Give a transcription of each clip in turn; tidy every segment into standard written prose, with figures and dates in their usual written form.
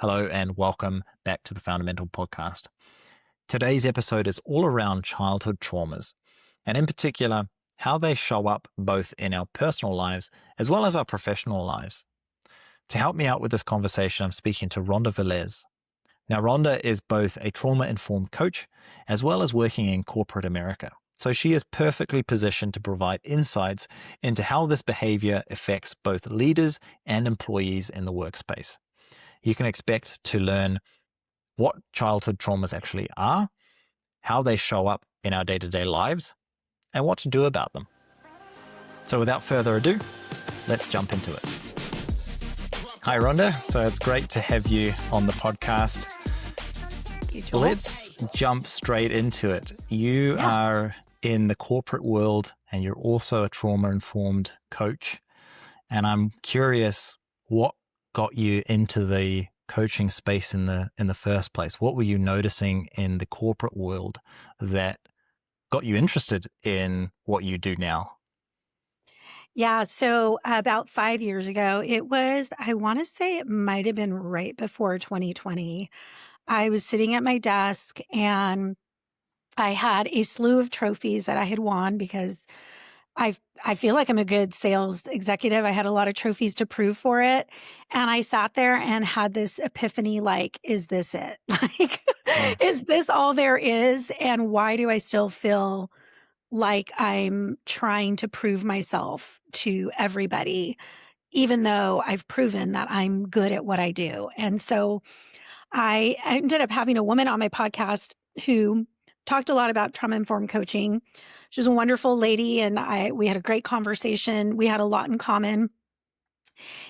Hello and welcome back to the Foundermental Podcast. Today's episode is all around childhood traumas, and in particular, how they show up both in our personal lives as well as our professional lives. To help me out with this conversation, I'm speaking to Rhonda Velez. Now, Rhonda is both a trauma-informed coach as well as working in corporate America. So she is perfectly positioned to provide insights into how this behavior affects both leaders and employees in the workspace. You can expect to learn what childhood traumas actually are, how they show up in our day-to-day lives, and what to do about them. So without further ado, let's jump into it. Hi, Rhonda. So it's great to have you on the podcast. Let's jump straight into it. You are in the corporate world and you're also a trauma-informed coach. And I'm curious, what got you into the coaching space in the first place? What were you noticing in the corporate world that got you interested in what you do now? Yeah. So about 5 years ago, I want to say it might have been right before 2020. I was sitting at my desk and I had a slew of trophies that I had won because I feel like I'm a good sales executive. I had a lot of trophies to prove for it. And I sat there and had this epiphany, like, is this it? Like, is this all there is? And why do I still feel like I'm trying to prove myself to everybody, even though I've proven that I'm good at what I do? And so I ended up having a woman on my podcast who talked a lot about trauma-informed coaching. She was a wonderful lady, and we had a great conversation. We had a lot in common.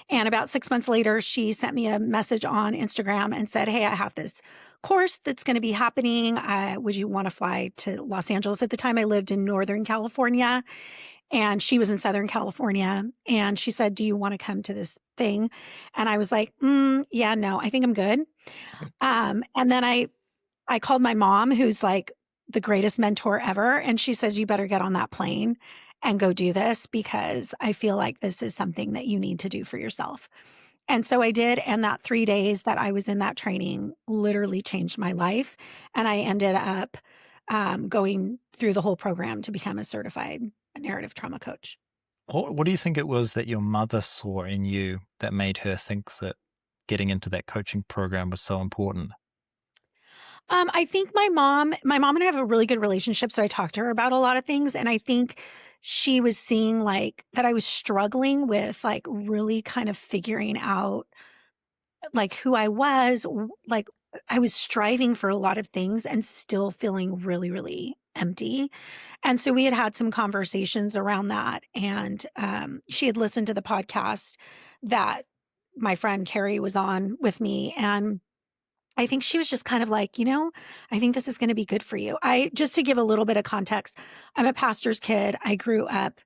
And about 6 months later, she sent me a message on Instagram and said, "Hey, I have this course that's going to be happening. Would you want to fly to Los Angeles?" At the time, I lived in Northern California, and she was in Southern California. And she said, "Do you want to come to this thing?" And I was like, yeah, no, I think I'm good. And then I called my mom, who's like the greatest mentor ever. And she says, "You better get on that plane and go do this because I feel like this is something that you need to do for yourself." And so I did. And that 3 days that I was in that training literally changed my life. And I ended up going through the whole program to become a certified narrative trauma coach. What do you think it was that your mother saw in you that made her think that getting into that coaching program was so important? I think my mom and I have a really good relationship. So I talked to her about a lot of things. And I think she was seeing like that I was struggling with like really kind of figuring out like who I was. Like I was striving for a lot of things and still feeling really, really empty. And so we had some conversations around that. And she had listened to the podcast that my friend Carrie was on with me. And I think she was just kind of like, I think this is going to be good for you. Just to give a little bit of context, I'm a pastor's kid. I grew up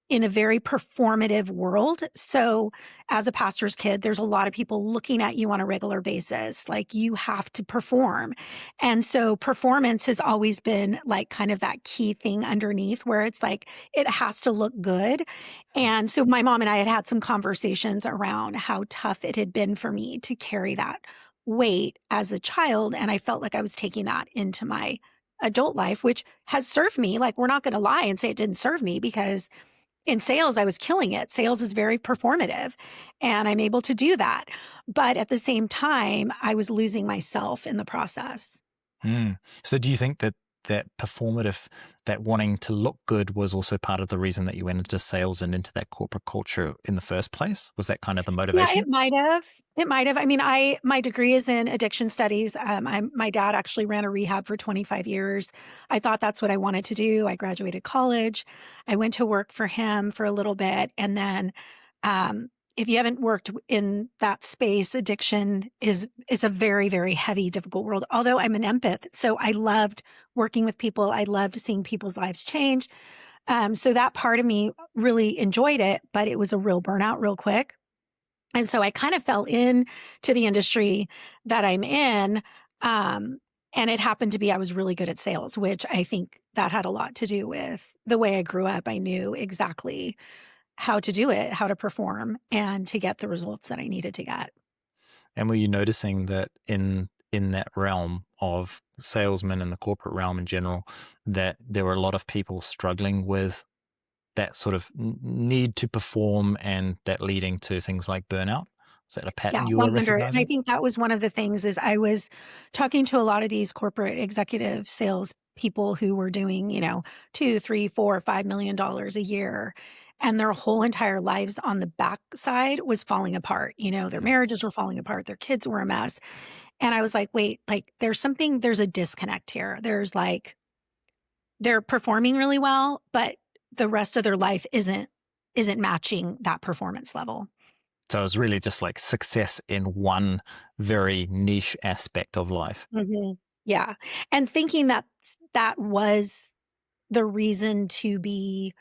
in a very performative world. So as a pastor's kid, there's a lot of people looking at you on a regular basis. Like you have to perform. And so performance has always been like kind of that key thing underneath where it's like, it has to look good. And so my mom and I had some conversations around how tough it had been for me to carry that weight as a child. And I felt like I was taking that into my adult life, which has served me. Like, we're not going to lie and say it didn't serve me because in sales, I was killing it. Sales is very performative and I'm able to do that. But at the same time, I was losing myself in the process. So do you think that performative, that wanting to look good was also part of the reason that you went into sales and into that corporate culture in the first place? Was that kind of the motivation? Yeah, it might have. It might have. I mean, my degree is in addiction studies. My dad actually ran a rehab for 25 years. I thought that's what I wanted to do. I graduated college. I went to work for him for a little bit. And then, if you haven't worked in that space, addiction is a very, very heavy, difficult world. Although I'm an empath, so I loved working with people. I loved seeing people's lives change. So that part of me really enjoyed it, but it was a real burnout real quick. And so I kind of fell into the industry that I'm in. And it happened to be I was really good at sales, which I think that had a lot to do with the way I grew up. I knew exactly how to do it, how to perform, and to get the results that I needed to get. And were you noticing that in that realm of salesmen and the corporate realm in general, that there were a lot of people struggling with that sort of need to perform, and that leading to things like burnout? Is that a Yeah, pattern you were 100. And I recognizing? think that was one of the things is I was talking to a lot of these corporate executive sales people who were doing, two, three, four, $5 million a year. And their whole entire lives on the backside was falling apart. Their Mm. marriages were falling apart. Their kids were a mess. And I was like, wait, like there's a disconnect here. There's like, they're performing really well, but the rest of their life isn't matching that performance level. So it was really just like success in one very niche aspect of life. Mhm. Yeah. And thinking that that was the reason to be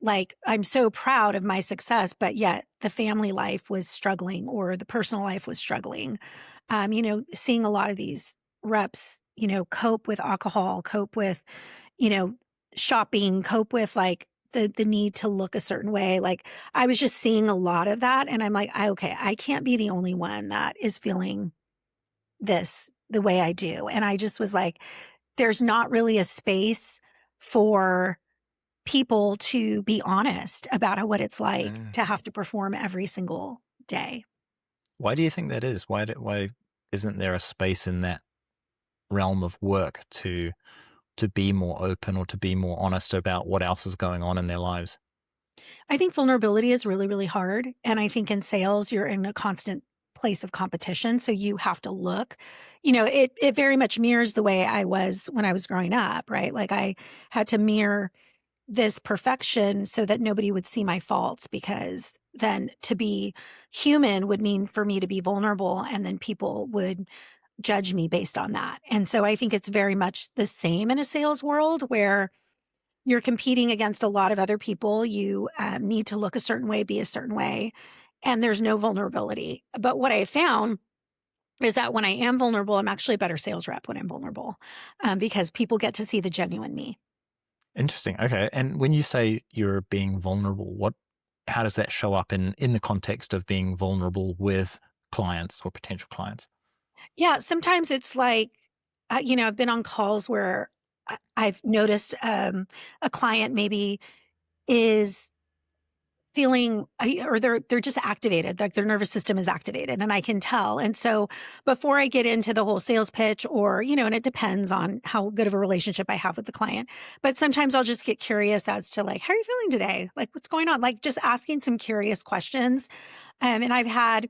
like, I'm so proud of my success, but yet the family life was struggling or the personal life was struggling. Seeing a lot of these reps, cope with alcohol, cope with, you know, shopping, cope with like the need to look a certain way. Like I was just seeing a lot of that. And I'm like, okay, I can't be the only one that is feeling this the way I do. And I just was like, there's not really a space for people to be honest about what it's like Mm. to have to perform every single day. Why do you think that is? Why isn't there a space in that realm of work to be more open or to be more honest about what else is going on in their lives? I think vulnerability is really, really hard. And I think in sales, you're in a constant place of competition. So you have to look, it very much mirrors the way I was when I was growing up, right? Like I had to mirror this perfection so that nobody would see my faults, because then to be human would mean for me to be vulnerable, and then people would judge me based on that. And so I think it's very much the same in a sales world where you're competing against a lot of other people. You need to look a certain way, be a certain way, and there's no vulnerability. But what I found is that when I am vulnerable, I'm actually a better sales rep when I'm vulnerable, because people get to see the genuine me. Interesting. Okay. And when you say you're being vulnerable, how does that show up in the context of being vulnerable with clients or potential clients? Yeah, sometimes it's like, I've been on calls where I've noticed a client maybe is feeling or they're just activated, like their nervous system is activated, and I can tell. And so before I get into the whole sales pitch, or and it depends on how good of a relationship I have with the client, but sometimes I'll just get curious as to like, how are you feeling today? Like, what's going on? Like just asking some curious questions. And I've had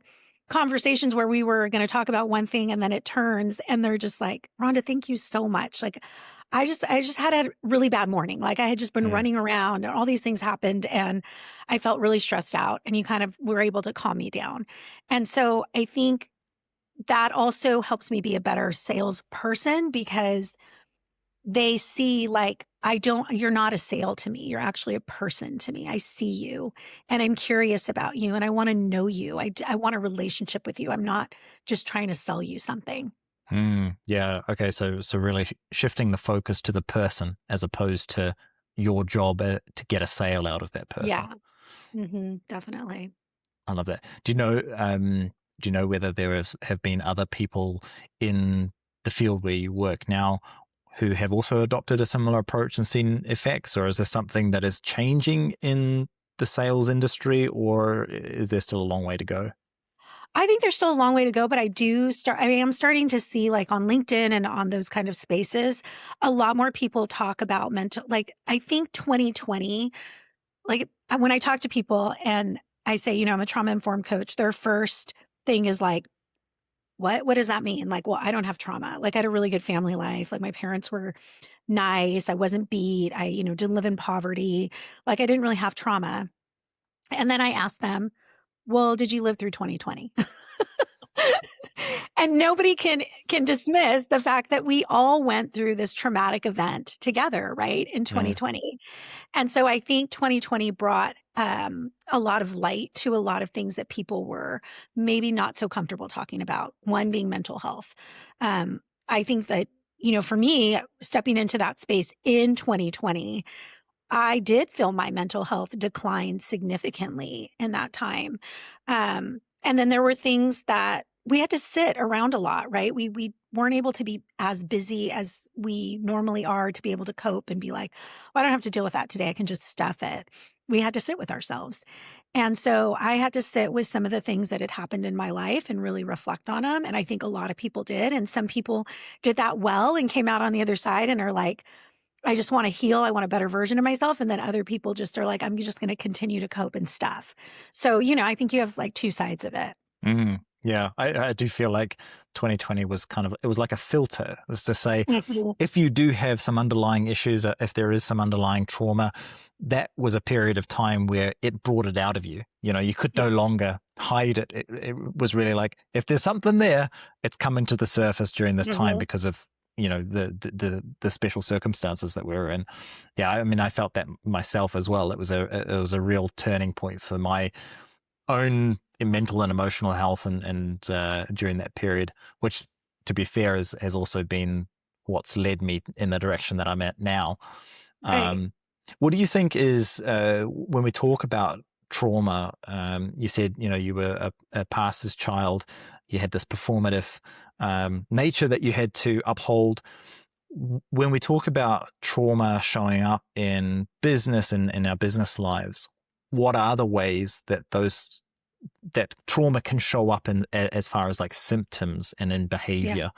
conversations where we were going to talk about one thing and then it turns and they're just like, Rhonda, thank you so much. Like I just had a really bad morning. Like I had just been Mm. running around and all these things happened and I felt really stressed out, and you kind of were able to calm me down. And so I think that also helps me be a better salesperson, because they see like, you're not a sale to me. You're actually a person to me. I see you and I'm curious about you and I want to know you. I want a relationship with you. I'm not just trying to sell you something. Yeah. Okay. So really shifting the focus to the person as opposed to your job to get a sale out of that person. Yeah. Definitely. I love that. Do you know whether have been other people in the field where you work now who have also adopted a similar approach and seen effects, or is this something that is changing in the sales industry, or is there still a long way to go? I think there's still a long way to go, but I'm starting to see like on LinkedIn and on those kind of spaces, a lot more people talk about mental, like I think 2020, like when I talk to people and I say, I'm a trauma informed coach, their first thing is like, what does that mean? Like, well, I don't have trauma. Like I had a really good family life. Like my parents were nice. I wasn't beat. I, didn't live in poverty. Like I didn't really have trauma. And then I asked them, well, did you live through 2020? And nobody can dismiss the fact that we all went through this traumatic event together, right, in Mm. 2020. And so I think 2020 brought a lot of light to a lot of things that people were maybe not so comfortable talking about, one being mental health. I think that, for me, stepping into that space in 2020, I did feel my mental health decline significantly in that time. And then there were things that we had to sit around a lot, right? We weren't able to be as busy as we normally are to be able to cope and be like, well, I don't have to deal with that today. I can just stuff it. We had to sit with ourselves. And so I had to sit with some of the things that had happened in my life and really reflect on them. And I think a lot of people did. And some people did that well and came out on the other side and are like, I just want to heal. I want a better version of myself. And then other people just are like, I'm just going to continue to cope and stuff. So, I think you have like two sides of it. Yeah, I do feel like 2020 was it was like a filter. It was to say, if you do have some underlying issues, if there is some underlying trauma, that was a period of time where it brought it out of you. You could no longer hide it. It was really like, if there's something there, it's coming to the surface during this time because of, the special circumstances that we were in. Yeah, I mean, I felt that myself as well. It was a real turning point for my own mental and emotional health and during that period, which, to be fair, has also been what's led me in the direction that I'm at now. Right. What do you think is, when we talk about trauma, you said, you were a pastor's child, you had this performative nature that you had to uphold. When we talk about trauma showing up in business and in our business lives, what are the ways that that trauma can show up in as far as like symptoms and in behavior?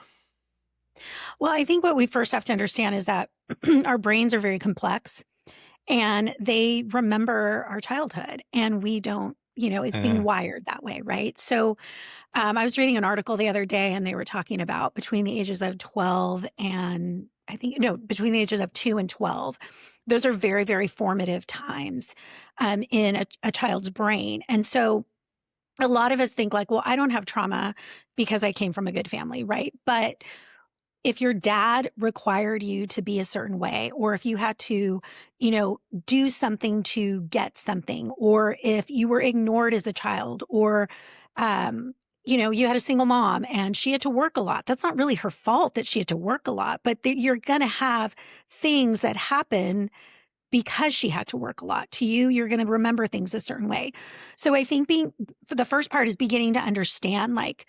Well, I think what we first have to understand is that our brains are very complex and they remember our childhood and we don't, it's being wired that way, right? So I was reading an article the other day and they were talking about between the ages of 12 and between the ages of 2 and 12. Those are very, very formative times in a child's brain. And so a lot of us think like, well, I don't have trauma because I came from a good family, right? But if your dad required you to be a certain way, or if you had to, do something to get something, or if you were ignored as a child, or, you had a single mom and she had to work a lot. That's not really her fault that she had to work a lot, but you're going to have things that happen because she had to work a lot. To you, you're going to remember things a certain way. So I think for the first part is beginning to understand, like,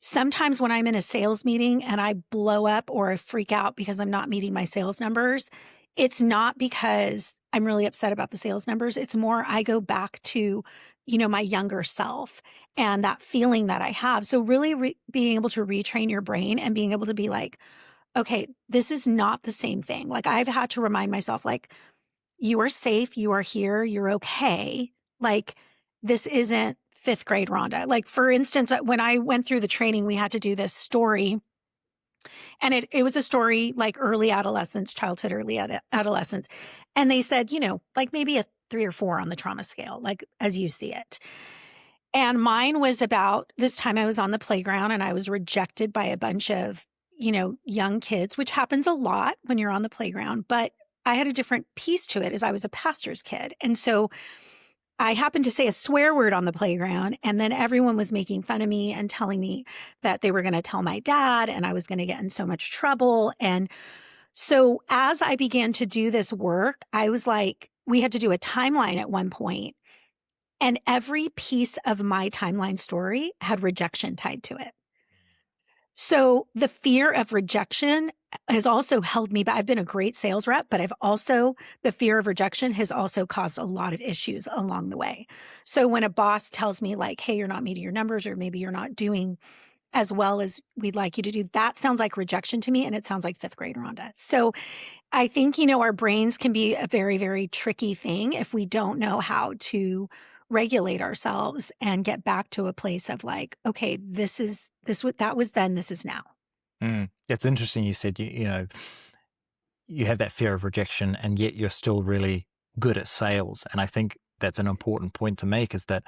sometimes when I'm in a sales meeting and I blow up or I freak out because I'm not meeting my sales numbers, it's not because I'm really upset about the sales numbers. It's more I go back to, my younger self and that feeling that I have. So really being able to retrain your brain and being able to be like, okay, this is not the same thing. Like I've had to remind myself, like, you are safe, you are here, you're okay. Like this isn't fifth grade Rhonda. Like for instance, when I went through the training, we had to do this story. And it was a story like early adolescence, childhood, early adolescence. And they said, like maybe a 3 or 4 on the trauma scale, like as you see it. And mine was about this time I was on the playground and I was rejected by a bunch of, young kids, which happens a lot when you're on the playground. But I had a different piece to it as I was a pastor's kid. And so I happened to say a swear word on the playground, and then everyone was making fun of me and telling me that they were going to tell my dad and I was going to get in so much trouble. And so as I began to do this work, I was like, we had to do a timeline at one point, and every piece of my timeline story had rejection tied to it. So the fear of rejection has also held me back. I've been a great sales rep, but the fear of rejection has also caused a lot of issues along the way. So when a boss tells me like, hey, you're not meeting your numbers, or maybe you're not doing as well as we'd like you to do, that sounds like rejection to me. And it sounds like fifth grade Rhonda. So I think, our brains can be a very, very tricky thing if we don't know how to regulate ourselves and get back to a place of like, okay, that was then, this is now. It's interesting. You said, you have that fear of rejection and yet you're still really good at sales. And I think that's an important point to make, is that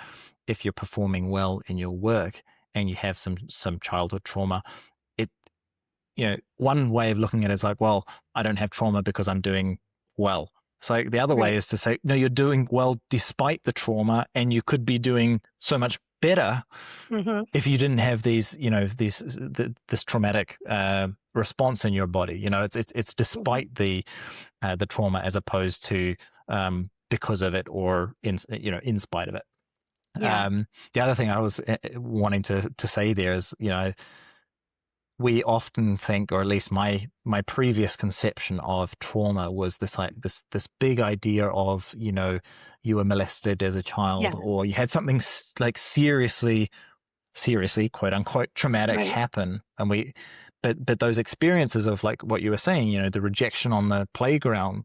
if you're performing well in your work and you have some childhood trauma, one way of looking at it is like, well, I don't have trauma because I'm doing well. So the other way is to say, no, you're doing well despite the trauma, and you could be doing so much better if you didn't have these, this traumatic response in your body. It's despite the trauma as opposed to because of it or in spite of it. Yeah. The other thing I was wanting to say there is, we often think, or at least my previous conception of trauma was this big idea of, you were molested as a child, Yes. or you had something like seriously, quote unquote, traumatic Right. happen. But those experiences of, like what you were saying, the rejection on the playground,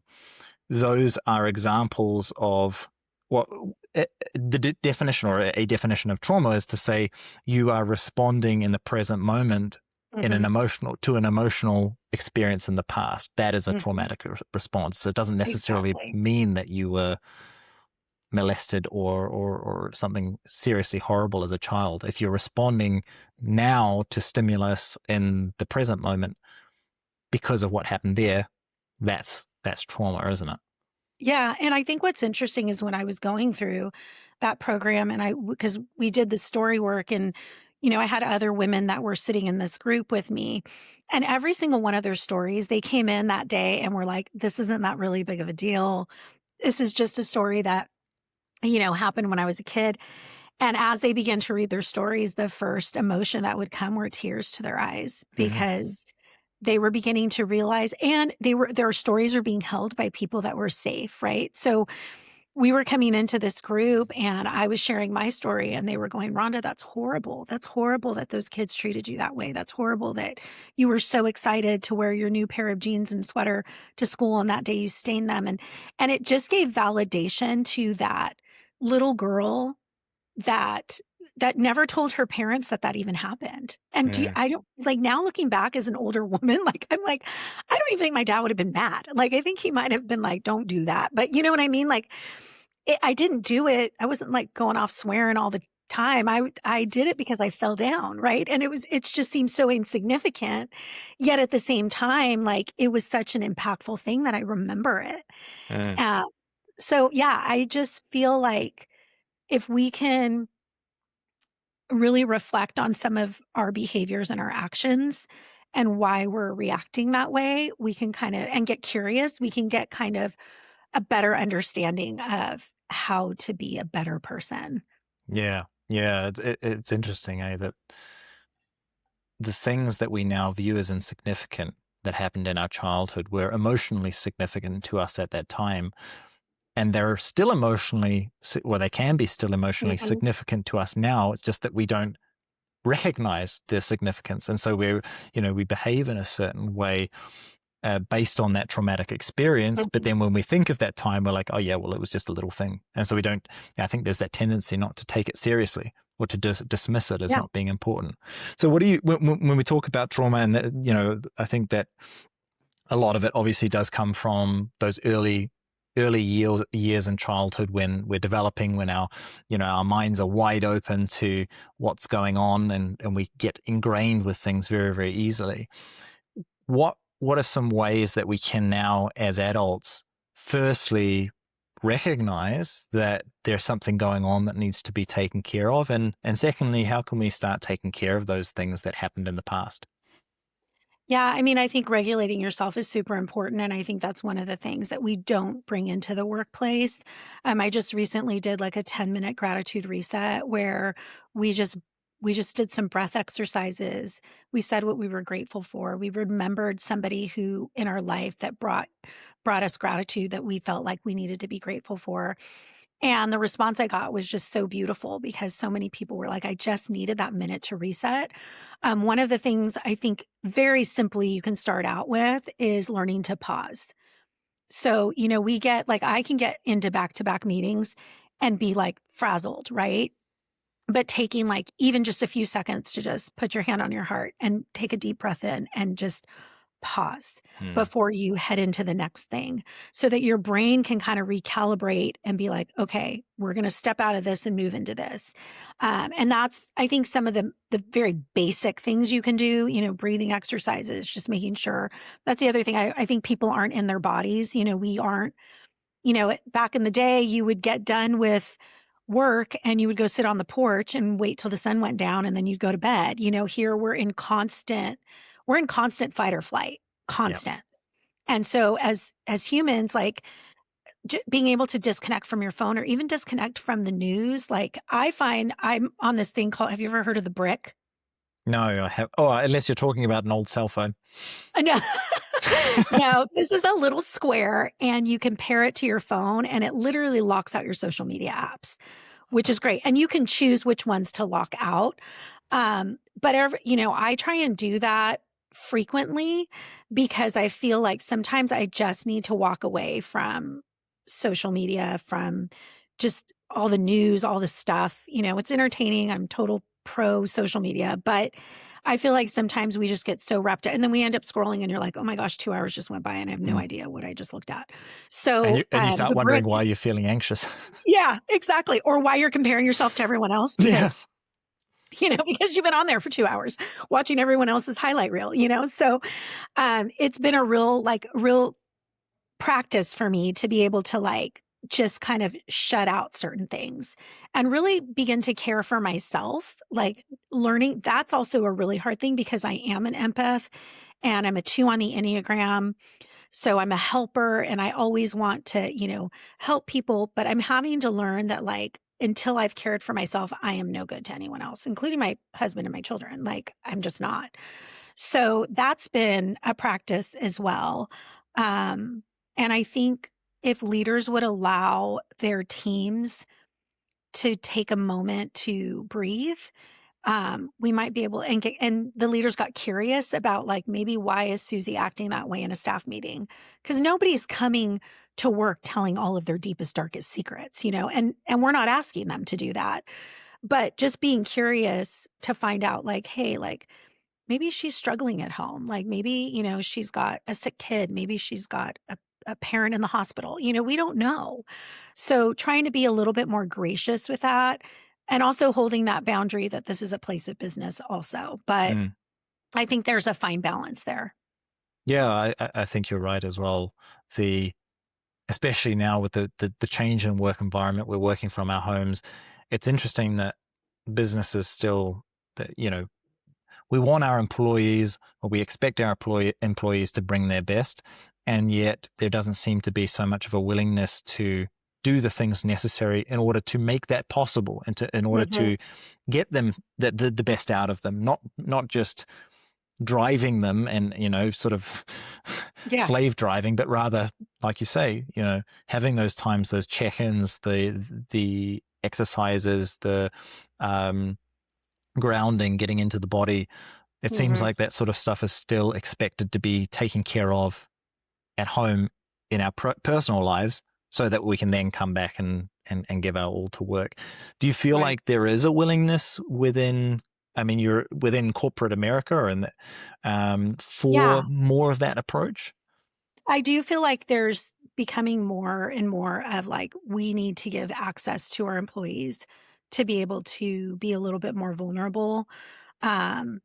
those are examples of what the definition, or a definition of trauma, is to say you are responding in the present moment in Hmm. an emotional experience in the past. That is a Hmm. traumatic response. So it doesn't necessarily Exactly. mean that you were molested or something seriously horrible as a child. If you're responding now to stimulus in the present moment because of what happened there, that's trauma, isn't it? Yeah, and I think what's interesting is when I was going through that program and because we did the story work and, I had other women that were sitting in this group with me, and every single one of their stories, they came in that day and were like, this isn't that really big of a deal. This is just a story that, happened when I was a kid. And as they began to read their stories, the first emotion that would come were tears to their eyes Mm-hmm. because they were beginning to realize, and their stories are being held by people that were safe, right? So we were coming into this group and I was sharing my story and they were going, Rhonda, that's horrible. That's horrible that those kids treated you that way. That's horrible that you were so excited to wear your new pair of jeans and sweater to school and that day you stained them. And it just gave validation to that little girl that never told her parents that even happened. And I don't, like, now looking back as an older woman, like, I'm like, I don't even think my dad would have been mad. Like, I think he might have been like, don't do that. But you know what I mean? Like, I didn't do it. I wasn't like going off swearing all the time. I did it because I fell down. Right. And it just seemed so insignificant. Yet at the same time, like, it was such an impactful thing that I remember it. Mm. Uh, so yeah, I just feel like if we can really reflect on some of our behaviors and our actions and why we're reacting that way, we can kind of, and get curious, we can get kind of a better understanding of how to be a better person. Yeah, yeah, it's interesting, that the things that we now view as insignificant that happened in our childhood were emotionally significant to us at that time, and they're still they can be still emotionally Mhm. significant to us now. It's just that we don't recognize their significance, and so we behave in a certain way based on that traumatic experience. But Mhm. then when we think of that time, we're like, oh yeah, well, it was just a little thing. And so we don't, I think there's that tendency not to take it seriously, or to dismiss it as Yeah. not being important. So what do you, when we talk about trauma, and I think that a lot of it obviously does come from those early years in childhood, when we're developing, when our minds are wide open to what's going on, and we get ingrained with things very, very easily. What are some ways that we can now, as adults, firstly recognize that there's something going on that needs to be taken care of, and secondly, how can we start taking care of those things that happened in the past? Yeah, I mean, I think regulating yourself is super important, and I think that's one of the things that we don't bring into the workplace. I just recently did like a 10-minute gratitude reset where we just we just did some breath exercises. We said what we were grateful for. We remembered somebody who in our life that brought us gratitude that we felt like we needed to be grateful for. And the response I got was just so beautiful because so many people were like, I just needed that minute to reset. One of the things I think very simply you can start out with is learning to pause. So, we get like, I can get into back to back meetings and be like frazzled, right? But taking like even just a few seconds to just put your hand on your heart and take a deep breath in and just pause Hmm. before you head into the next thing so that your brain can kind of recalibrate and be like, okay, we're going to step out of this and move into this. And that's, I think, some of the very basic things you can do, breathing exercises, just making sure. That's the other thing. I think people aren't in their bodies. We aren't, back in the day, you would get done with work and you would go sit on the porch and wait till the sun went down and then you'd go to bed. Here we're in constant fight or flight, Yeah. constant. And so as humans, like being able to disconnect from your phone or even disconnect from the news. Like I find I'm on this thing called, have you ever heard of the brick? No, I have. Oh, unless you're talking about an old cell phone. No, no, this is a little square and you can pair it to your phone and it literally locks out your social media apps, which is great. And you can choose which ones to lock out. But I try and do that frequently because I feel like sometimes I just need to walk away from social media, from just all the news, all the stuff. It's entertaining. I'm total pro social media, but I feel like sometimes we just get so wrapped up and then we end up scrolling and you're like, oh my gosh, 2 hours just went by and I have no idea what I just looked at. So And you start the wondering brick, why you're feeling anxious. yeah, exactly. Or why you're comparing yourself to everyone else Yeah. because you've been on there for 2 hours watching everyone else's highlight reel, So it's been a real practice for me to be able to just kind of shut out certain things and really begin to care for myself. Like learning, that's also a really hard thing because I am an empath and I'm a 2 on the Enneagram. So I'm a helper and I always want to, help people, but I'm having to learn that until I've cared for myself, I am no good to anyone else, including my husband and my children. I'm just not. So that's been a practice as well. And I think if leaders would allow their teams to take a moment to breathe, we might be able and the leaders got curious about maybe why is Susie acting that way in a staff meeting? Because nobody's coming to work telling all of their deepest, darkest secrets, and we're not asking them to do that. But just being curious to find out hey, maybe she's struggling at home. Maybe, she's got a sick kid. Maybe she's got a parent in the hospital. We don't know. So trying to be a little bit more gracious with that and also holding that boundary that this is a place of business also. But I think there's a fine balance there. Yeah, I think you're right as well. Especially now with the change in work environment, we're working from our homes. It's interesting that businesses still, that we want our employees, or we expect our employees to bring their best, and yet there doesn't seem to be so much of a willingness to do the things necessary in order to make that possible, and in order to get them the best out of them, not just driving them and sort of slave driving, but rather, like you say, having those times, those check-ins, the exercises, the grounding, getting into the body. It seems like that sort of stuff is still expected to be taken care of at home in our personal lives, so that we can then come back and give our all to work. Do you feel like there is a willingness within, you're within corporate America for more of that approach? I do feel like there's becoming more and more of we need to give access to our employees to be able to be a little bit more vulnerable. And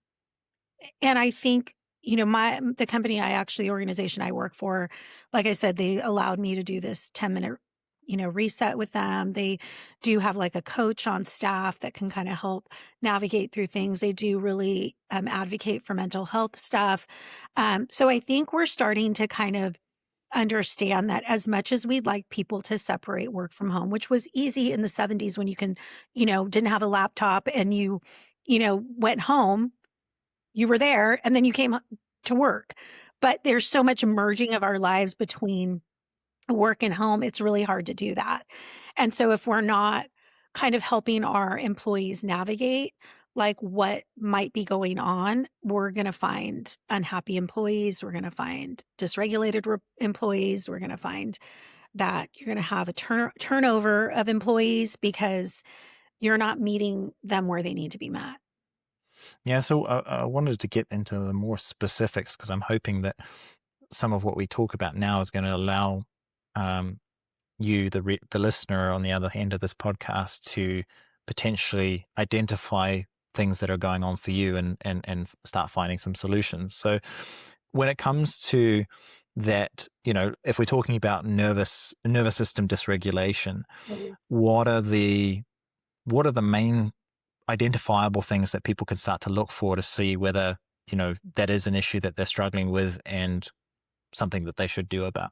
I think, the company the organization I work for, like I said, they allowed me to do this 10-minute, reset with them. They do have a coach on staff that can kind of help navigate through things. They do really advocate for mental health stuff. So I think we're starting to kind of understand that as much as we'd like people to separate work from home, which was easy in the 70s when you can, didn't have a laptop and you went home, you were there and then you came to work. But there's so much merging of our lives between work and home. It's really hard to do that. And so if we're not kind of helping our employees navigate what might be going on, we're going to find unhappy employees. We're going to find dysregulated employees. We're going to find that you're going to have a turnover of employees because you're not meeting them where they need to be met. Yeah, so I wanted to get into the more specifics because I'm hoping that some of what we talk about now is going to allow you, the listener on the other end of this podcast, to potentially identify things that are going on for you and start finding some solutions. So when it comes to that, if we're talking about nervous system dysregulation, what are the main identifiable things that people can start to look for to see whether, that is an issue that they're struggling with and something that they should do about?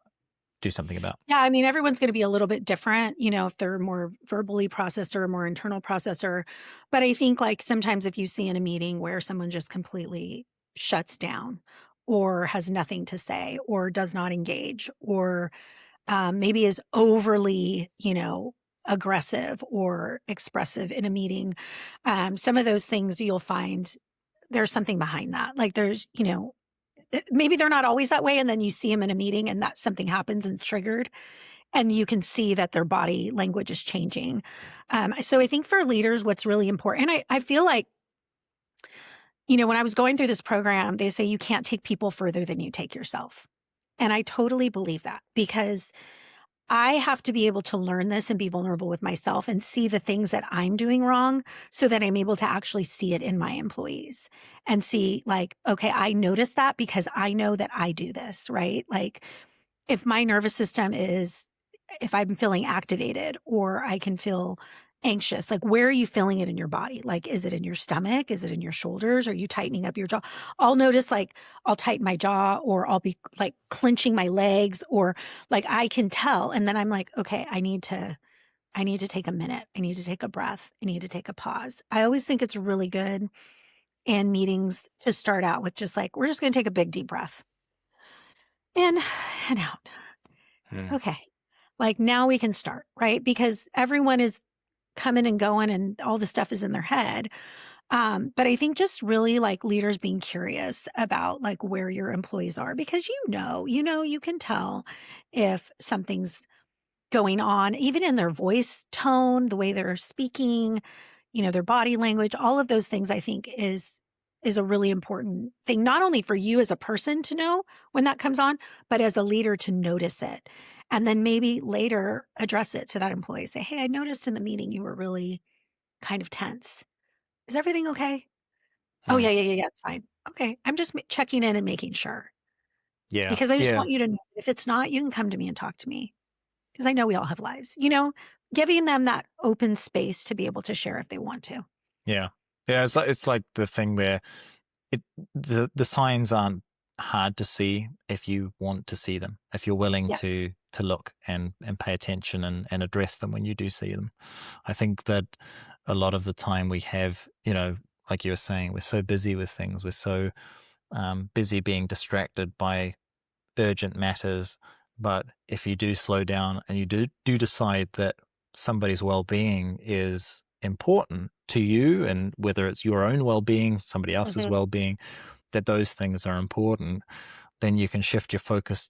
do something about? Yeah, I mean, everyone's going to be a little bit different, if they're more verbally processor or more internal processor. But I think like sometimes if you see in a meeting where someone just completely shuts down or has nothing to say or does not engage or maybe is overly, aggressive or expressive in a meeting, some of those things you'll find there's something behind that. Like there's, maybe they're not always that way. And then you see them in a meeting and that something happens and it's triggered and you can see that their body language is changing. So I think for leaders, what's really important, I feel like, when I was going through this program, they say you can't take people further than you take yourself. And I totally believe that because I have to be able to learn this and be vulnerable with myself and see the things that I'm doing wrong so that I'm able to actually see it in my employees and see like, okay, I noticed that because I know that I do this, right? Like if my nervous system if I'm feeling activated or I can feel anxious, like where are you feeling it in your body? Like, is it in your stomach? Is it in your shoulders? Are you tightening up your jaw? I'll notice like I'll tighten my jaw or I'll be like clenching my legs or like I can tell. And then I'm like, okay, I need to take a minute. I need to take a breath. I need to take a pause. I always think it's really good in meetings to start out with just like, we're just going to take a big deep breath in and out. Okay. Like now we can start, right? Because everyone is coming and going and all the stuff is in their head. But I think just really like leaders being curious about like where your employees are because you can tell if something's going on, even in their voice tone, the way they're speaking, their body language, all of those things I think is a really important thing, not only for you as a person to know when that comes on, but as a leader to notice it. And then maybe later address it to that employee. Say, hey, I noticed in the meeting you were really kind of tense. Is everything okay? Oh, yeah, it's fine. Okay. I'm just checking in and making sure. Yeah. Because I just Yeah. want you to know if it's not, you can come to me and talk to me. Because I know we all have lives, giving them that open space to be able to share if they want to. Yeah. Yeah. It's like the thing where the signs aren't hard to see if you want to see them, if you're willing Yeah. to look and pay attention and address them when you do see them. I think that a lot of the time we have, like you were saying, we're so busy with things. We're so busy being distracted by urgent matters. But if you do slow down and you do decide that somebody's well-being is important to you, and whether it's your own well-being, somebody else's well-being, that those things are important, then you can shift your focus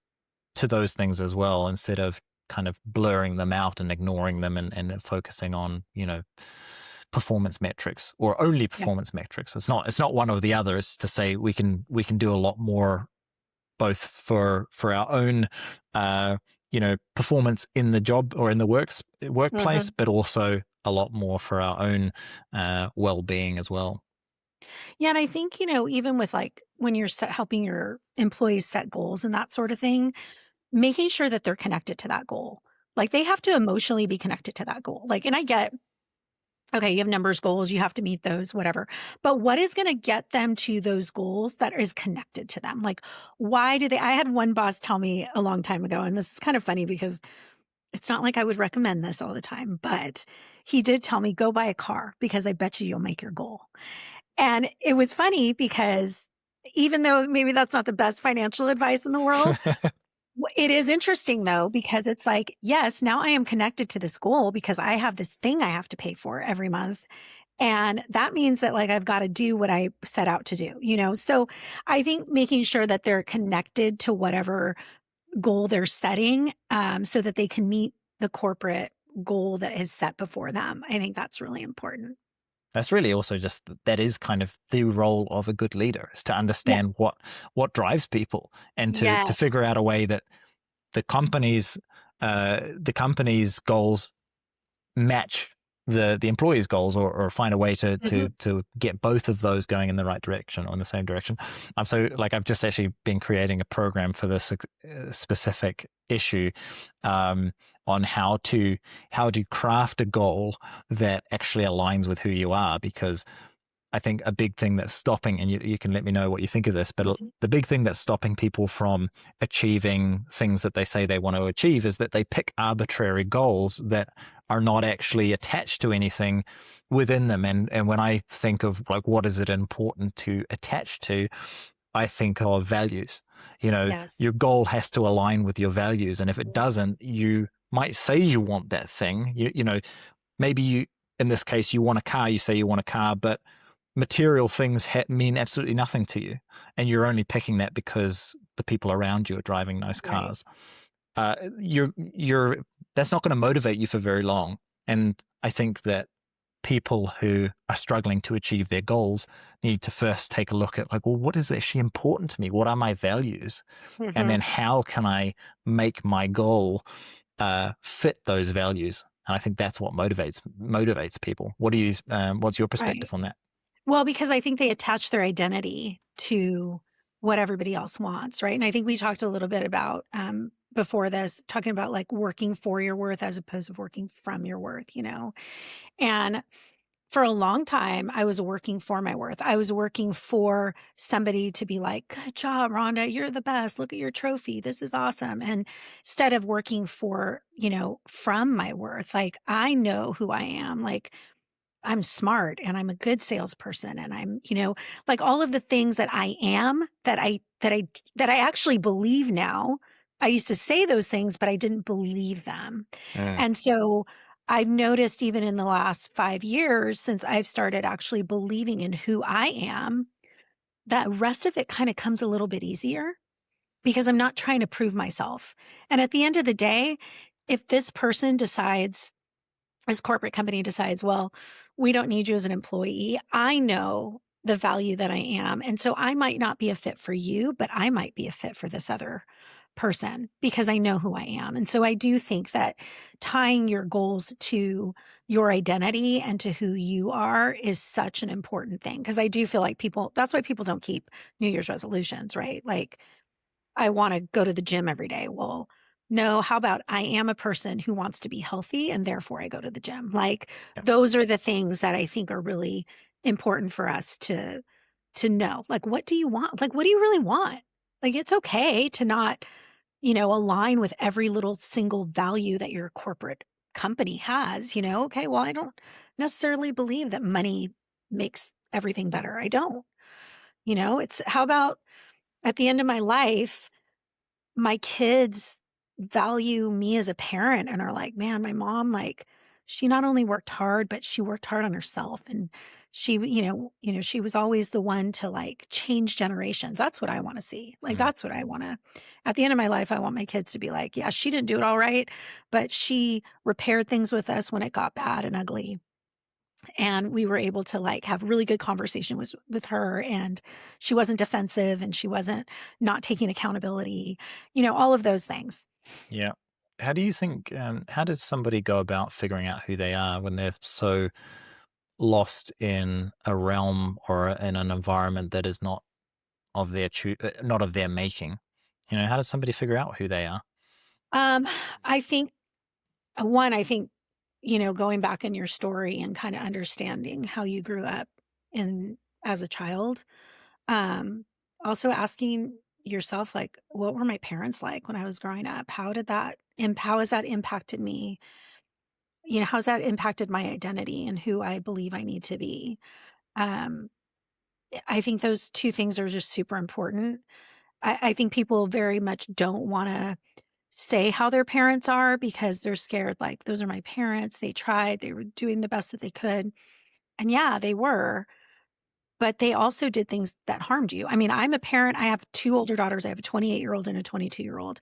to those things as well, instead of kind of blurring them out and ignoring them and focusing on, performance metrics or only performance metrics. It's not one or the other. It's to say we can do a lot more, both for our own, performance in the job or in the workplace, but also a lot more for our own well-being as well. Yeah. And I think, even with like when you're helping your employees set goals and that sort of thing, making sure that they're connected to that goal. Like they have to emotionally be connected to that goal. Like, and I get, okay, you have numbers goals, you have to meet those, whatever. But what is going to get them to those goals that is connected to them? Like, why do I had one boss tell me a long time ago, and this is kind of funny because it's not like I would recommend this all the time, but he did tell me, go buy a car because I bet you'll make your goal. And it was funny because even though maybe that's not the best financial advice in the world, it is interesting though, because it's like, yes, now I am connected to this goal because I have this thing I have to pay for every month. And that means that like, I've got to do what I set out to do, So I think making sure that they're connected to whatever goal they're setting, so that they can meet the corporate goal that is set before them. I think that's really important. That's really also just, that is kind of the role of a good leader, is to understand what drives people, and to figure out a way that the company's goals match the employee's goals, or find a way to get both of those going in the right direction or in the same direction. So like I've just actually been creating a program for this specific issue, on how to craft a goal that actually aligns with who you are, because I think a big thing that's stopping, and you can let me know what you think of this, but the big thing that's stopping people from achieving things that they say they want to achieve is that they pick arbitrary goals that are not actually attached to anything within them. And when I think of like, what is it important to attach to, I think of values. Yes. Your goal has to align with your values. And if it doesn't, you might say you want that thing. Maybe in this case, you want a car, you say you want a car, but material things mean absolutely nothing to you. And you're only picking that because the people around you are driving those Right. cars. You're that's not going to motivate you for very long. And I think that people who are struggling to achieve their goals need to first take a look at like, well, what is actually important to me? What are my values? And Hmm. then how can I make my goal fit those values? And I think that's what motivates people. What's your Right. perspective on that? Well, because I think they attach their identity to what everybody else wants, right? And I think we talked a little bit about before this, talking about like working for your worth as opposed to working from your worth, And for a long time, I was working for my worth. I was working for somebody to be like, good job, Rhonda, you're the best. Look at your trophy. This is awesome. And instead of working for, from my worth, like I know who I am. Like I'm smart and I'm a good salesperson and I'm, like all of the things that I am that I actually believe now. I used to say those things, but I didn't believe them. Mm, And so I've noticed even in the last 5 years since I've started actually believing in who I am, that rest of it kind of comes a little bit easier because I'm not trying to prove myself. And at the end of the day, if this person decides this corporate company decides, well, we don't need you as an employee. I know the value that I am. And so I might not be a fit for you, but I might be a fit for this other person because I know who I am. And so I do think that tying your goals to your identity and to who you are is such an important thing. Because I do feel like that's why people don't keep New Year's resolutions, right? Like, I want to go to the gym every day. Well, no, how about I am a person who wants to be healthy and therefore I go to the gym. Like yeah. those are the things that I think are really important for us to know. Like what do you want? Like what do you really want? Like it's okay to not, align with every little single value that your corporate company has, Okay, well, I don't necessarily believe that money makes everything better. I don't. It's how about at the end of my life my kids value me as a parent and are like, man, my mom, like, she not only worked hard, but she worked hard on herself. And she, she was always the one to like change generations. That's what I want to see. Like, Mm, that's what I want to, at the end of my life, I want my kids to be like, yeah, she didn't do it all right, but she repaired things with us when it got bad and ugly. And we were able to like have really good conversation with her and she wasn't defensive and she wasn't not taking accountability, all of those things. yeah. How do you think? How does somebody go about figuring out who they are when they're so lost in a realm or in an environment that is not of their making? How does somebody figure out who they are? Um, I think one, I think, going back in your story and kind of understanding how you grew up in as a child. Um, Also asking yourself, like, what were my parents like when I was growing up? How has that impacted me? How's that impacted my identity and who I believe I need to be? Um, I think those two things are just super important. I think people very much don't want to say how their parents are because they're scared, like, those are my parents. They tried, they were doing the best that they could. And yeah, they were, but they also did things that harmed you. I mean, I'm a parent. I have two older daughters. I have a 28-year-old and a 22-year-old.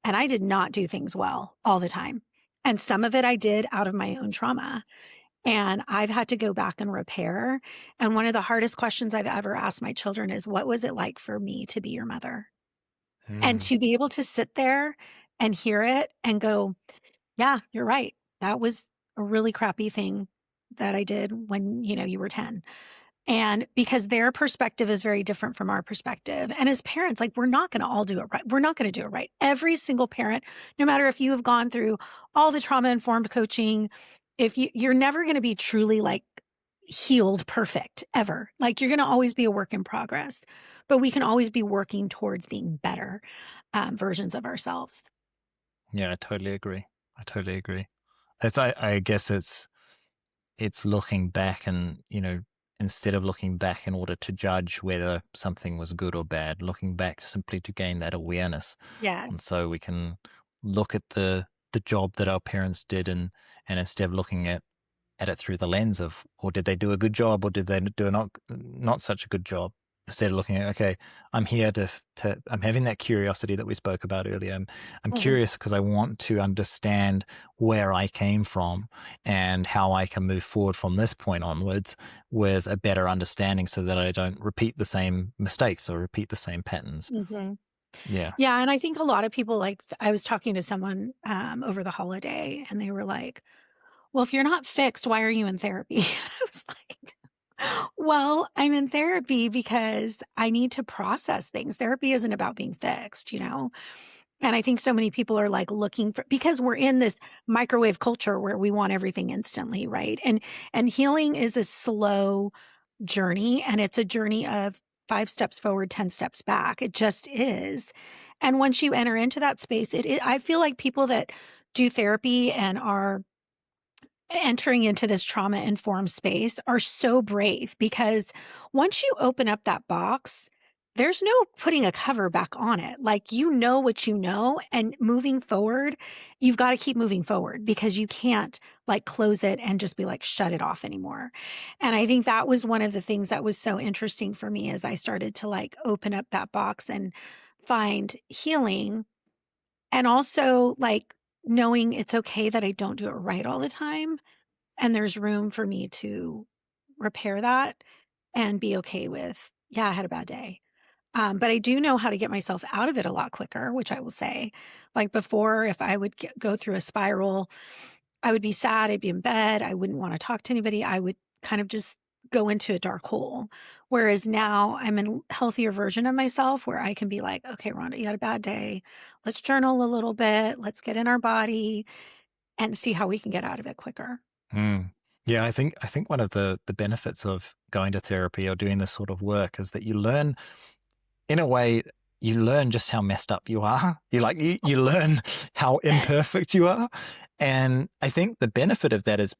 And I did not do things well all the time. And some of it I did out of my own trauma. And I've had to go back and repair. And one of the hardest questions I've ever asked my children is, what was it like for me to be your mother? And Mm, to be able to sit there and hear it and go, yeah, you're right. That was a really crappy thing that I did when, you were 10. And because their perspective is very different from our perspective. And as parents, like we're not going to all do it right. We're not going to do it right. Every single parent, no matter if you have gone through all the trauma informed coaching, if you're never going to be truly like healed perfect ever. Like, you're going to always be a work in progress, but we can always be working towards being better versions of ourselves. Yeah, I totally agree. I totally agree. I guess it's looking back and, instead of looking back in order to judge whether something was good or bad, looking back simply to gain that awareness. And Yes. so we can look at the job that our parents did, and instead of looking at it through the lens of, or did they do a good job, or did they do a not such a good job? Instead of looking at, okay, I'm here to I'm having that curiosity that we spoke about earlier. I'm Mhm. curious because I want to understand where I came from and how I can move forward from this point onwards with a better understanding, so that I don't repeat the same mistakes or repeat the same patterns. Mhm. Yeah. Yeah, and I think a lot of people, like, I was talking to someone over the holiday, and they were like, "Well, if you're not fixed, why are you in therapy?" I was like, "Well, I'm in therapy because I need to process things. Therapy isn't about being fixed, you know?" And I think so many people are like looking for, because we're in this microwave culture where we want everything instantly, right? And healing is a slow journey, and it's a journey of 5 steps forward, 10 steps back. It just is. And once you enter into that space, I feel like people that do therapy and are entering into this trauma informed space are so brave, because once you open up that box, there's no putting a cover back on it. Like, you know what you know, and moving forward, you've got to keep moving forward, because you can't like close it and just be like, shut it off anymore. And I think that was one of the things that was so interesting for me as I started to like open up that box and find healing, and also like knowing it's okay that I don't do it right all the time, and there's room for me to repair that and be okay with, yeah, I had a bad day. But I do know how to get myself out of it a lot quicker, which I will say. Like, before, if I would go through a spiral, I would be sad. I'd be in bed. I wouldn't want to talk to anybody. I would kind of just go into a dark hole. Whereas now I'm a healthier version of myself, where I can be like, okay, Rhonda, you had a bad day. Let's journal a little bit. Let's get in our body and see how we can get out of it quicker. Mm. Yeah, I think one of the benefits of going to therapy or doing this sort of work is that you learn, in a way, you learn just how messed up you are. You learn how imperfect you are. And I think the benefit of that is,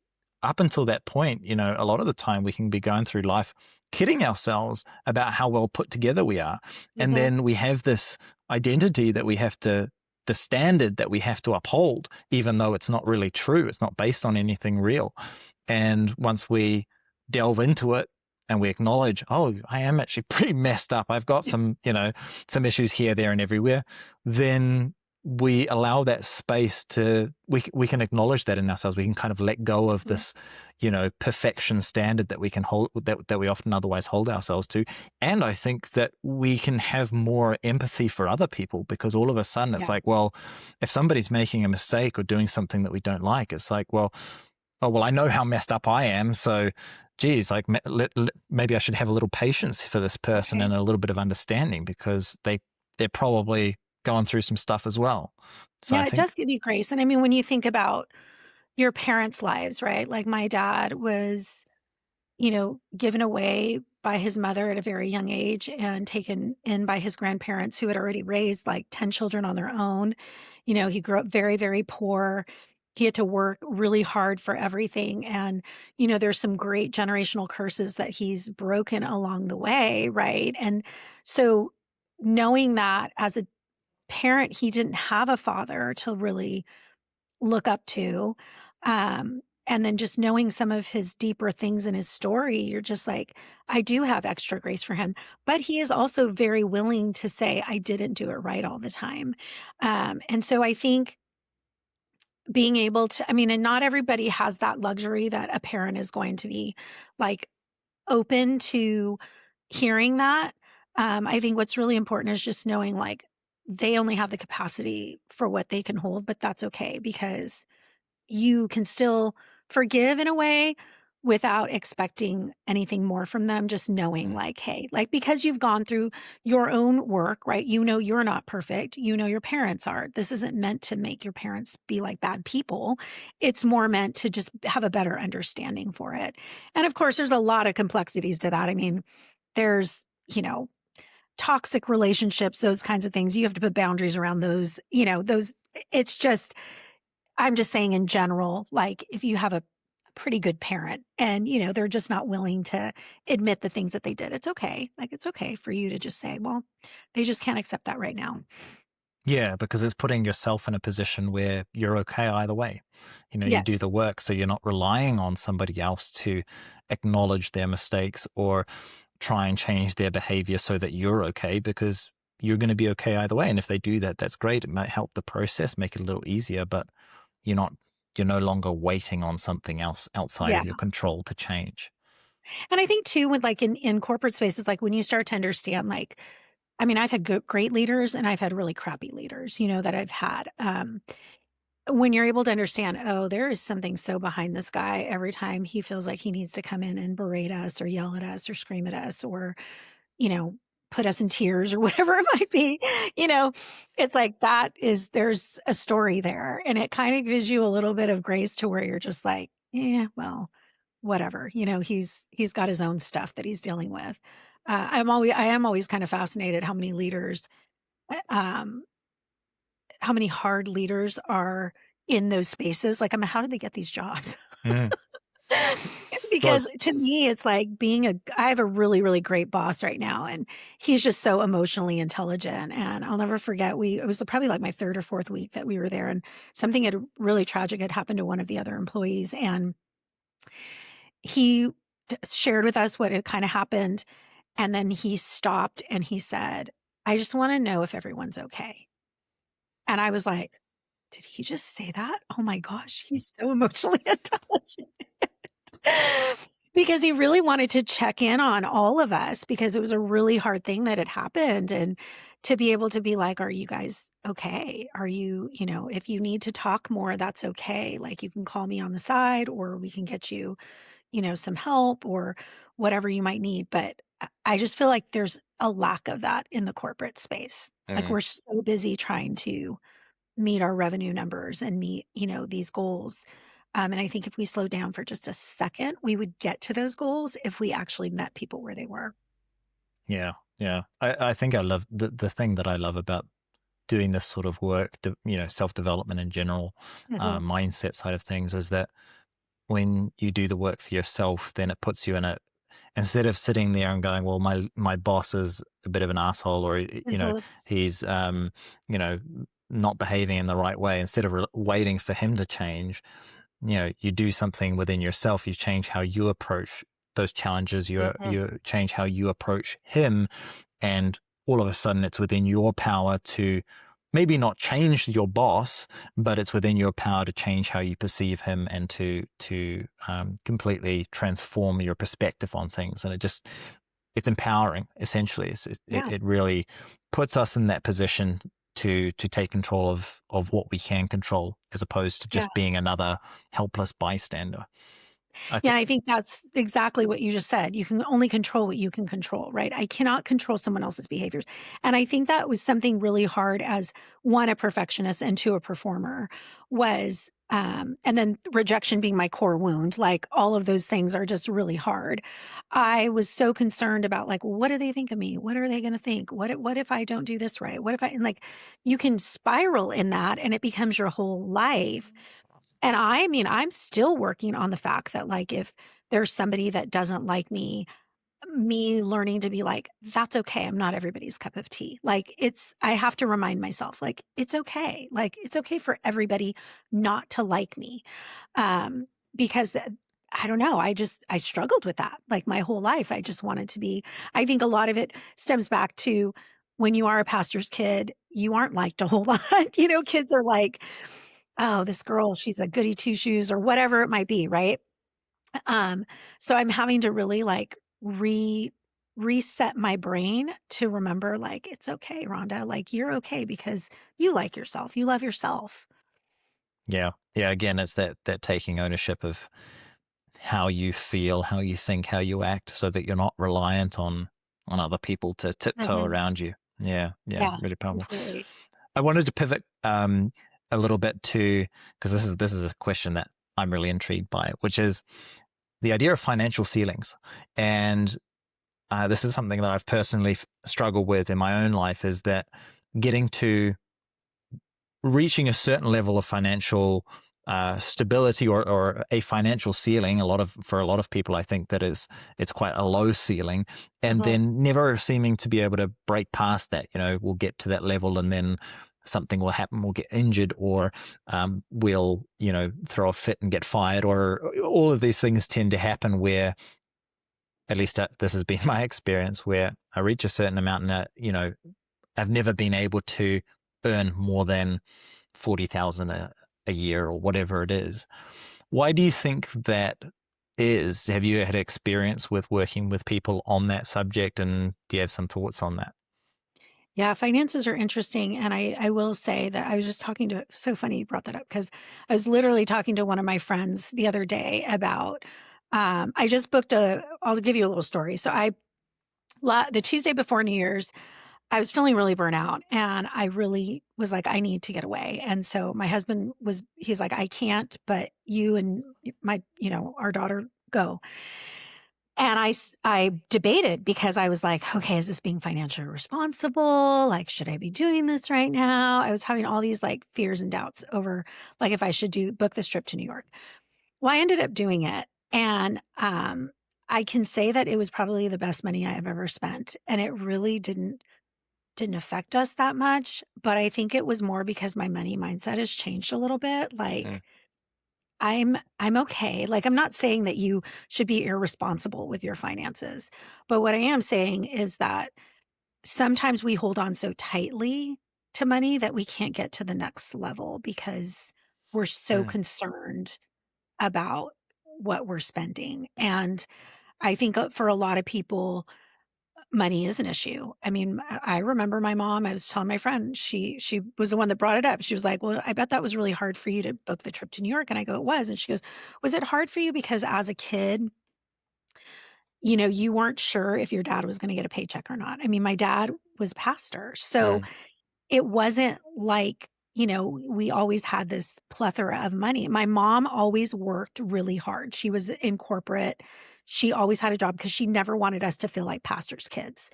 up until that point, a lot of the time we can be going through life kidding ourselves about how well put together we are. And Mhm. then we have this identity that we have to, the standard that we have to uphold, even though it's not really true. It's not based on anything real. And once we delve into it, and we acknowledge, oh, I am actually pretty messed up, I've got some issues here, there, and everywhere, then we allow that space to, we can acknowledge that in ourselves. We can kind of let go of Mhm. this, perfection standard that we can hold, that we often otherwise hold ourselves to. And I think that we can have more empathy for other people, because all of a sudden it's Yeah. like, well, if somebody's making a mistake or doing something that we don't like, it's like, well, oh, well, I know how messed up I am. So, geez, like, maybe I should have a little patience for this person Okay. and a little bit of understanding, because they're probably going through some stuff as well. So I Yeah, it think, does give you grace. And I mean, when you think about your parents' lives, right? Like, my dad was, given away by his mother at a very young age and taken in by his grandparents, who had already raised like 10 children on their own. He grew up very, very poor. He had to work really hard for everything. And, there's some great generational curses that he's broken along the way, right? And so, knowing that as a parent, he didn't have a father to really look up to. And then just knowing some of his deeper things in his story, you're just like, I do have extra grace for him. But he is also very willing to say, I didn't do it right all the time. And so I think being able to, I mean, and not everybody has that luxury that a parent is going to be like open to hearing that. I think what's really important is just knowing, like, they only have the capacity for what they can hold, but that's okay, because you can still forgive in a way, without expecting anything more from them, just knowing like, hey, like, because you've gone through your own work, right? You know, you're not perfect. You know, your parents are. This isn't meant to make your parents be like bad people. It's more meant to just have a better understanding for it. And of course, there's a lot of complexities to that. I mean, there's, toxic relationships, those kinds of things. You have to put boundaries around those, it's just, I'm just saying in general, like if you have a pretty good parent and, they're just not willing to admit the things that they did, it's okay. Like it's okay for you to just say, well, they just can't accept that right now. Yeah, because it's putting yourself in a position where you're okay either way. You do the Yes. work, so you're not relying on somebody else to acknowledge their mistakes or try and change their behavior so that you're okay, because you're going to be okay either way. And if they do that, that's great. It might help the process, make it a little easier, but you're not, you're no longer waiting on something else outside Yeah. of your control to change. And I think too, with like in corporate spaces, like when you start to understand, like, I mean, I've had great leaders and I've had really crappy leaders, that I've had. When you're able to understand, oh, there is something so behind this guy every time he feels like he needs to come in and berate us or yell at us or scream at us or, you know, put us in tears or whatever it might be, you know, it's like there's a story there. And it kind of gives you a little bit of grace to where you're just like, yeah, well, whatever, he's got his own stuff that he's dealing with. I am always kind of fascinated how many leaders, um, how many hard leaders are in those spaces. Like, how did they get these jobs? Mm. Because Was to me, it's like I have a really, really great boss right now, and he's just so emotionally intelligent. And I'll never forget, it was probably like my third or fourth week that we were there, and something really tragic had happened to one of the other employees. And he shared with us what had kind of happened. And then he stopped and he said, I just want to know if everyone's okay. And I was like, did he just say that? Oh my gosh, he's so emotionally intelligent. Because he really wanted to check in on all of us because it was a really hard thing that had happened. And to be able to be like, are you guys okay? Are you, if you need to talk more, that's okay. Like you can call me on the side or we can get you, some help or whatever you might need. But I just feel like there's a lack of that in the corporate space. Like mm, we're so busy trying to meet our revenue numbers and meet, these goals. And I think if we slow down for just a second, we would get to those goals if we actually met people where they were. yeah, yeah. I think I love the thing that I love about doing this sort of work, self-development in general, Mhm. mindset side of things, is that when you do the work for yourself, then it puts you in a, instead of sitting there and going, well, my boss is a bit of an asshole, or Mhm. he's you know not behaving in the right way, instead of waiting for him to change, you do something within yourself. You change how you approach those challenges. Mhm. You change how you approach him, and all of a sudden it's within your power to maybe not change your boss, but it's within your power to change how you perceive him and to completely transform your perspective on things. And it's empowering. Essentially, Yeah. it really puts us in that position to take control of what we can control, as opposed to Yeah. just being another helpless bystander. I Yeah, think. I think that's exactly what you just said. You can only control what you can control, right? I cannot control someone else's behaviors. And I think that was something really hard as one, a perfectionist, and two, a performer was, and then rejection being my core wound, like all of those things are just really hard. I was so concerned about like, what do they think of me? What are they going to think? What if I don't do this right? What if and like, you can spiral in that and it becomes your whole life. And I mean, I'm still working on the fact that, like, if there's somebody that doesn't like me learning to be like, that's okay. I'm not everybody's cup of tea. Like, I have to remind myself, like, it's okay. Like, it's okay for everybody not to like me. Because I don't know. I struggled with that like my whole life. I just wanted to be, I think a lot of it stems back to when you are a pastor's kid, you aren't liked a whole lot. Kids are like, oh, this girl, she's a goody two shoes or whatever it might be, right? Um, so I'm having to really like reset my brain to remember like it's okay, Rhonda, like you're okay because you like yourself. You love yourself. Yeah, yeah. Again, it's that taking ownership of how you feel, how you think, how you act, so that you're not reliant on other people to tiptoe Mhm. around you. Yeah, yeah, Yeah, really powerful. completely. I wanted to pivot a little bit to, because this is a question that I'm really intrigued by, which is the idea of financial ceilings. And this is something that I've personally struggled with in my own life, is that getting to reaching a certain level of financial stability, or a financial ceiling. For a lot of people, I think that it's quite a low ceiling, and Mhm. then never seeming to be able to break past that. We'll get to that level, and then something will happen. We'll get injured, or we'll throw a fit and get fired, or all of these things tend to happen where, at least this has been my experience, where I reach a certain amount, and I've never been able to earn more than 40,000 a year, or whatever it is. Why do you think that is? Have you had experience with working with people on that subject, and do you have some thoughts on that? Yeah, finances are interesting. And I will say that I was just talking to, so funny you brought that up, because I was literally talking to one of my friends the other day about, I just booked I'll give you a little story. So the Tuesday before New Year's, I was feeling really burnt out, and I really was like, I need to get away. And so my husband he's like, I can't, but you and our daughter go. And I debated, because I was like, okay, is this being financially responsible? Like, should I be doing this right now? I was having all these like fears and doubts over like if I should book this trip to New York. Well, I ended up doing it. And I can say that it was probably the best money I have ever spent. And it really didn't affect us that much. But I think it was more because my money mindset has changed a little bit. Mm, Like, I'm okay. Like, I'm not saying that you should be irresponsible with your finances, but what I am saying is that sometimes we hold on so tightly to money that we can't get to the next level, because we're so mm, concerned about what we're spending. And I think for a lot of people, money is an issue. I mean, I remember my mom, I was telling my friend, she was the one that brought it up. She was like, "Well, I bet that was really hard for you to book the trip to New York." And I go, "It was." And she goes, "Was it hard for you because as a kid, you weren't sure if your dad was going to get a paycheck or not?" I mean, my dad was a pastor. So mm, it wasn't like, we always had this plethora of money. My mom always worked really hard. She was in corporate. She always had a job because she never wanted us to feel like pastors' kids.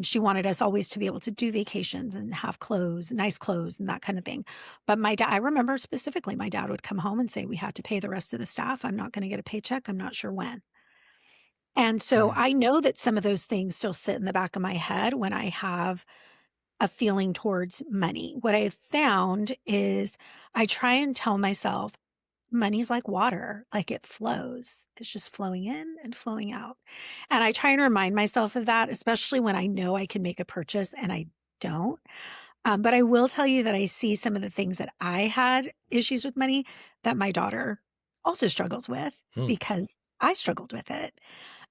She wanted us always to be able to do vacations and have clothes, nice clothes, and that kind of thing. But my dad, I remember specifically, my dad would come home and say, "We have to pay the rest of the staff. I'm not going to get a paycheck. I'm not sure when." And so mm, I know that some of those things still sit in the back of my head when I have a feeling towards money. What I've found is I try and tell myself, money's like water, like it flows. It's just flowing in and flowing out. And I try and remind myself of that, especially when I know I can make a purchase and I don't. But I will tell you that I see some of the things that I had issues with money that my daughter also struggles with, mm. because I struggled with it.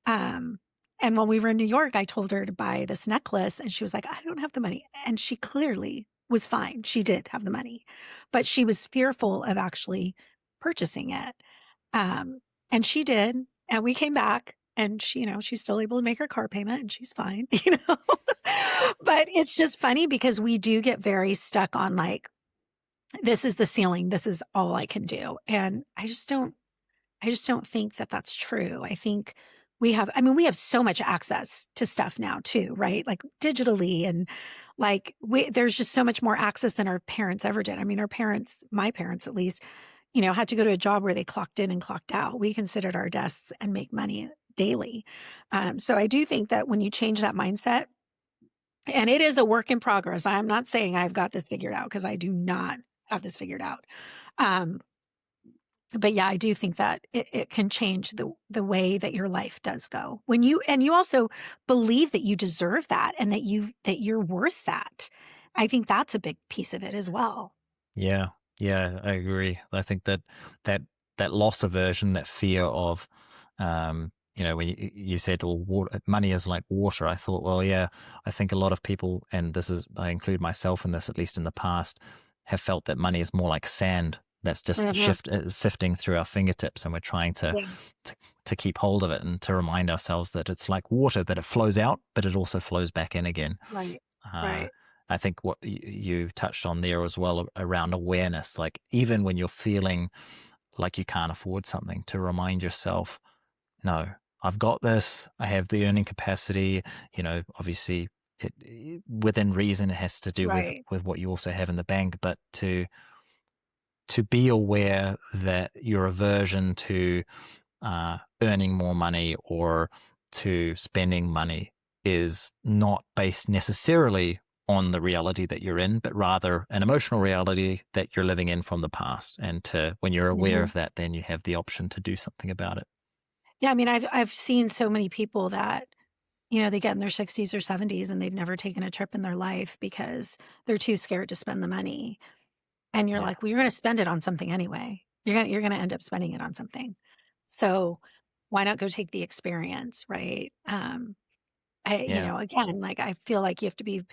Um, and when we were in New York, I told her to buy this necklace, and she was like, "I don't have the money." And she clearly was fine. She did have the money, but she was fearful of actually purchasing it. Um, and she did. And we came back, and she's still able to make her car payment, and she's fine, But it's just funny because we do get very stuck on like, this is the ceiling. This is all I can do. And I just don't think that that's true. I think we have so much access to stuff now too, right? Like digitally, and like there's just so much more access than our parents ever did. I mean, my parents at least, had to go to a job where they clocked in and clocked out. We can sit at our desks and make money daily. So I do think that when you change that mindset, and it is a work in progress. I'm not saying I've got this figured out, because I do not have this figured out. Um, but yeah, I do think that it can change the way that your life does go when you also believe that you deserve that, and that you're worth that. I think that's a big piece of it as well. Yeah, yeah, I agree. I think that that loss aversion, that fear of, when you said, "Well, money is like water," I thought, well, yeah, I think a lot of people, and I include myself in this, at least in the past, have felt that money is more like sand. that's just Mhm. sifting through our fingertips, and we're trying Yeah. to keep hold of it and to remind ourselves that it's like water, that it flows out, but it also flows back in again. Right. Uh, Right. I think what you touched on there as well around awareness, like even when you're feeling like you can't afford something, to remind yourself, no, I've got this. I have the earning capacity. Obviously, within reason, it has to do with Right. what you also have in the bank, but to be aware that your aversion to earning more money or to spending money is not based necessarily on the reality that you're in, but rather an emotional reality that you're living in from the past. And when you're aware Mhm. of that, then you have the option to do something about it. Yeah, I mean, I've seen so many people that, they get in their 60s or 70s and they've never taken a trip in their life because they're too scared to spend the money. And you're Yeah. like, "Well, you're gonna spend it on something anyway. You're gonna end up spending it on something. So, why not go take the experience," right? Yeah. Again, like, I feel like you have to be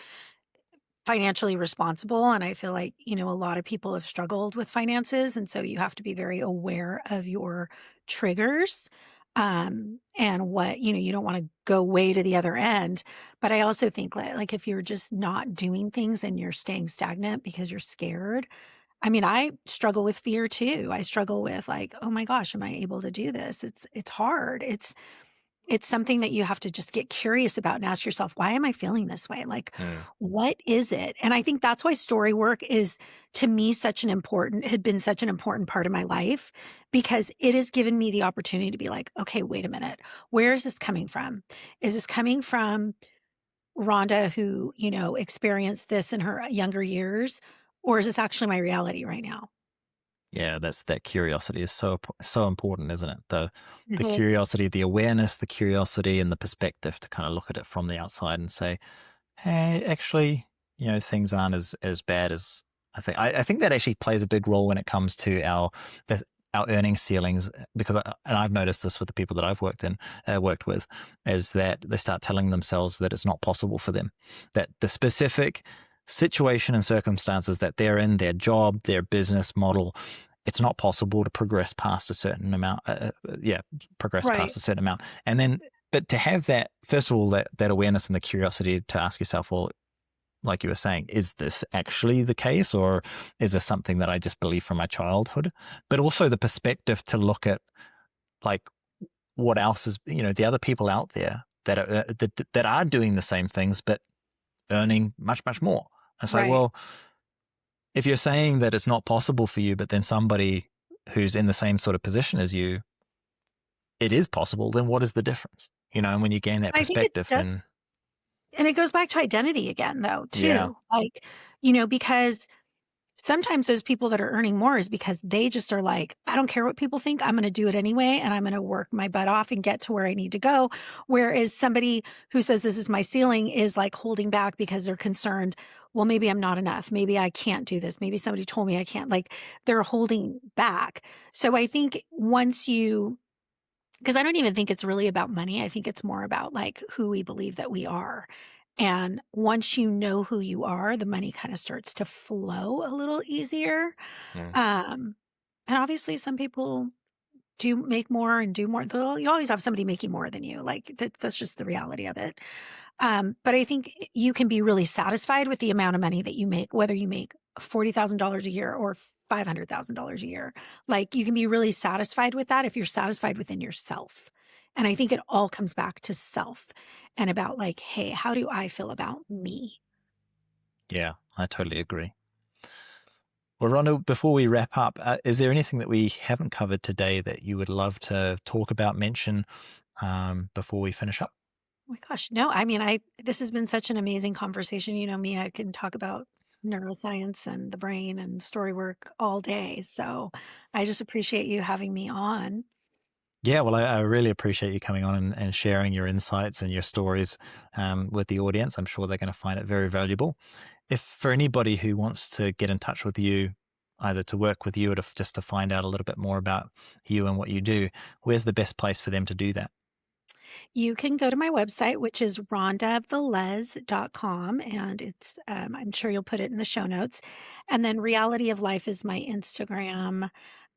financially responsible, and I feel like, a lot of people have struggled with finances, and so you have to be very aware of your triggers, and what you don't wanna go way to the other end, but I also think, like, if you're just not doing things and you're staying stagnant because you're scared. I mean, I struggle with fear too. I struggle with, like, "Oh my gosh, am I able to do this?" It's hard. It's something that you have to just get curious about and ask yourself, "Why am I feeling this way? Like, Mm. what is it?" And I think that's why story work is, to me, had been such an important part of my life, because it has given me the opportunity to be like, "Okay, wait a minute. Where is this coming from? Is this coming from Rhonda who, experienced this in her younger years, or is this actually my reality right now?" Yeah, that curiosity is so important, isn't it? The Mhm. curiosity, the awareness, the curiosity, and the perspective to kind of look at it from the outside and say, hey, actually, things aren't as bad as I think. I think that actually plays a big role when it comes to our earning ceilings, because and I've noticed this with the people that I've worked with, is that they start telling themselves that it's not possible for them, that the specific situation and circumstances that they're in, their job, their business model, it's not possible to progress past a certain amount. Progress Right. past a certain amount, and then but to have that, first of all, that awareness and the curiosity to ask yourself, well, like you were saying, is this actually the case, or is this something that I just believe from my childhood? But also the perspective to look at, like, what else is, the other people out there that are doing the same things but earning much, much more. It's like, Right. well, if you're saying that it's not possible for you, but then somebody who's in the same sort of position as you, it is possible, then what is the difference? And when you gain that I think it perspective, does, then and it goes back to identity again, though, yeah. too. Like, because sometimes those people that are earning more is because they just are like, "I don't care what people think, I'm gonna do it anyway, and I'm gonna work my butt off and get to where I need to go." Whereas somebody who says, "This is my ceiling," is, like, holding back because they're concerned, "Well, maybe I'm not enough. Maybe I can't do this. Maybe somebody told me I can't." Like, they're holding back. So I think once you, because I don't even think it's really about money. I think it's more about, like, who we believe that we are. And once you know who you are, the money kind of starts to flow a little easier. Mm. Um, and obviously, some people do make more and do more. You always have somebody making more than you. Like, that's just the reality of it. But I think you can be really satisfied with the amount of money that you make, whether you make $40,000 a year or $500,000 a year. Like, you can be really satisfied with that if you're satisfied within yourself. And I think it all comes back to self and about, like, hey, how do I feel about me? Yeah, I totally agree. Well, Rhonda, before we wrap up, is there anything that we haven't covered today that you would love to talk about, mention, before we finish up? Oh my gosh, no, I mean, this has been such an amazing conversation. You know me, I can talk about neuroscience and the brain and story work all day. So I just appreciate you having me on. Yeah, well, I really appreciate you coming on and sharing your insights and your stories with the audience. I'm sure they're going to find it very valuable. If for anybody who wants to get in touch with you, either to work with you or just to find out a little bit more about you and what you do, where's the best place for them to do that? You can go to my website, which is rhondavelez.com, and it's I'm sure you'll put it in the show notes. And then Reality of Life is my Instagram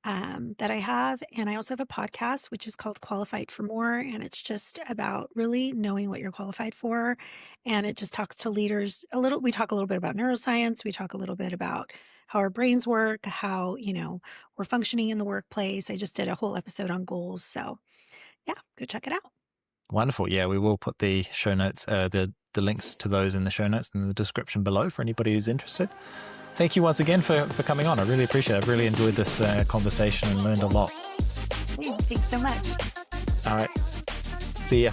that I have. And I also have a podcast, which is called Qualified for More. And it's just about really knowing what you're qualified for. And it just talks to leaders a little. We talk a little bit about neuroscience. We talk a little bit about how our brains work, how, we're functioning in the workplace. I just did a whole episode on goals. So yeah, go check it out. Wonderful. Yeah, we will put the show notes, the links to those in the show notes in the description below for anybody who's interested. Thank you once again for coming on. I really appreciate it. I've really enjoyed this conversation and learned a lot. Thanks so much. All right. See ya.